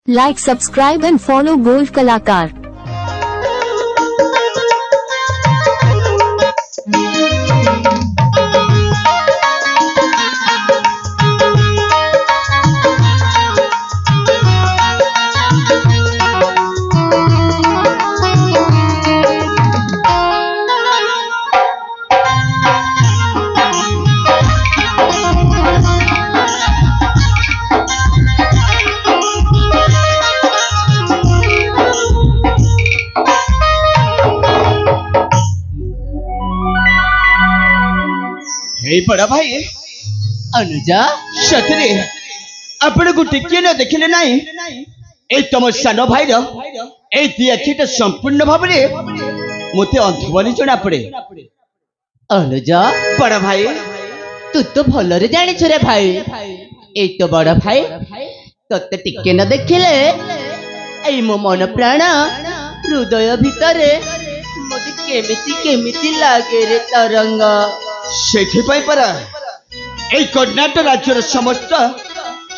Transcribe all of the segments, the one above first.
Like, subscribe and follow Gold Kalakar. बड़ा भाई अनुजा सतरे आपण को टिके न देखले नाही ए तुम सान भाई रो ए दियाखिटा संपूर्ण भाव रे मते अंधबनी जणा पड़े। अनुजा बड़ा भाई तू तो भल रे जानी छरे भाई ए तो बड़ा भाई तते टिके न देखले ए मो मन प्राण हृदय भितरे मते केमिति केमिति लागे रे तरंग सेठिपाई परा ए कर्नाटक राज्यर समस्त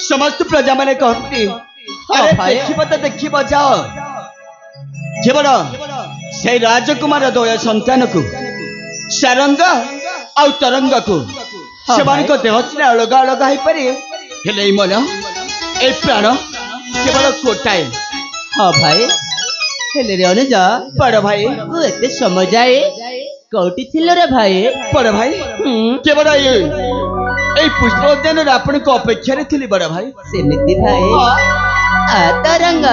समस्त प्रजा माने कहती अरे देखिबो तो देखिबो जाओ केवल से राजकुमार दया संतान को सारंग आ तरंग को सेमान को देह सिना अलग अलग है पारे हेले मन ए प्राण केवल कोटाए। हाँ भाई हेले रे अनुजा बड़ भाई तू एते समय जाए कौटी थिल रे भाई बड़ भाई केवल ए पुष्प उद्यान रे आपण को अपेक्षा रे थिली बड़ भाई सेमिति भाई आ तरंग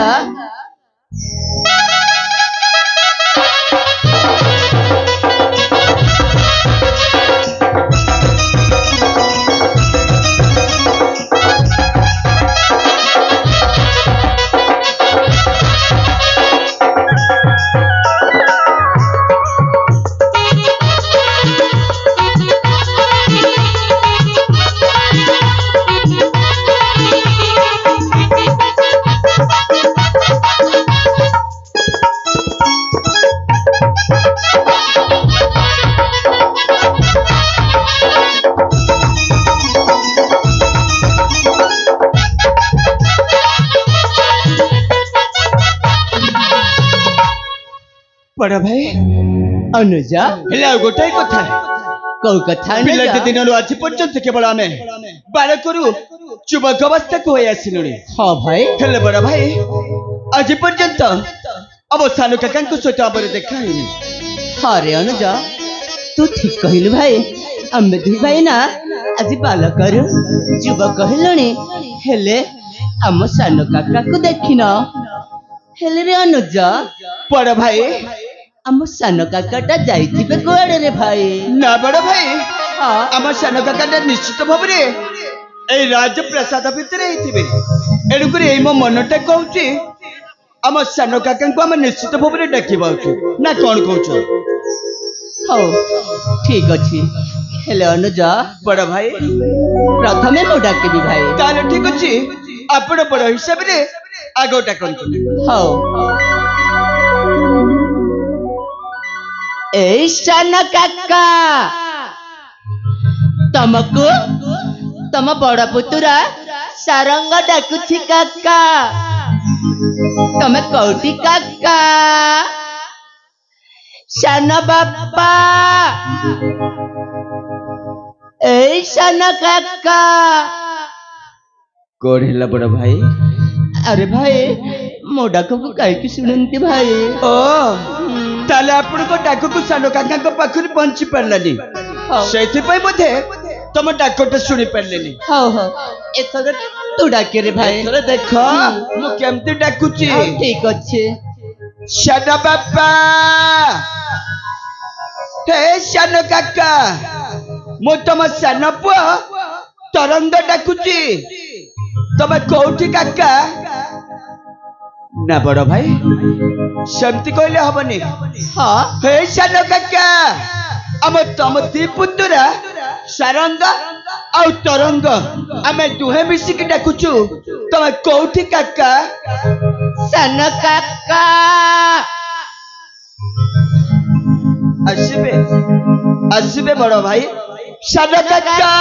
बड़ा भाई अनुजा हेला गोटाई कथा कौ कथा पिलाटे दिन आज पर्यंत केवल आमे बालकरू युवक अवस्था को होय आसिलुनी। हाँ भाई हेले बड़ा भाई आज पर्यंत अब सानु काका को सहित आबर देखा हिनी। हाँ रे अनुजा तू ठीक कहलु भाई आमे दुई भाई ना आज बालकरू युवक हेलुनी हेले आम सानो काका को देखिन हेले रे अनुजा बड़ा भाई आम सानो काकाटा जाइथिबे कोआडे रे भाई ना बड़ा भाई हाँ आम सानु काकाटा निश्चित भाव रे ए राजप्रसाद भितर हेथिबे एणुक ए मो मनटा कहउची आम सानु काका को आम निश्चित भाव रे डाकिबा ना कोन कहउछ। हाँ ठीक अच्छी हेले अनुजा बड़ा भाई प्रथमे मो डाकिबी भाई ताले ठीक अछि आपण बड़ हिसाब रे आगोटा कोन। हाँ ए सानो काका तमको तम बड़ पुतुरा सारंग डाकुछि काका तमे कौटी काका सानो बापा ए सानो काका कोड हेला बड़ा भाई अरे भाई मो डाक को काई सुनती भाई ओ ताले आपण को डाक को सानो काका को पाखरे पहुंची परलानी सेथि पई बोधे तुम डाकटा सुनी परलेनी। हाँ हाँ एथर तू डाके रे भाई एथर देखो मु केमती डाकुची। ठीक अच्छे सानो बापा हे सानो काका मु तुम सानो पुआ तरंग डाकुची तमे कोठी काका ना बड़ भाई सेमती कहले हबनी। हाँ हे सानो काका आम तम दी पुतुरा सारंग आ तरंग आमे दुहे मिसिक डाकुचु तमे कोठी काका सानो काका आसिबे आसिबे बड़ भाई सानो काका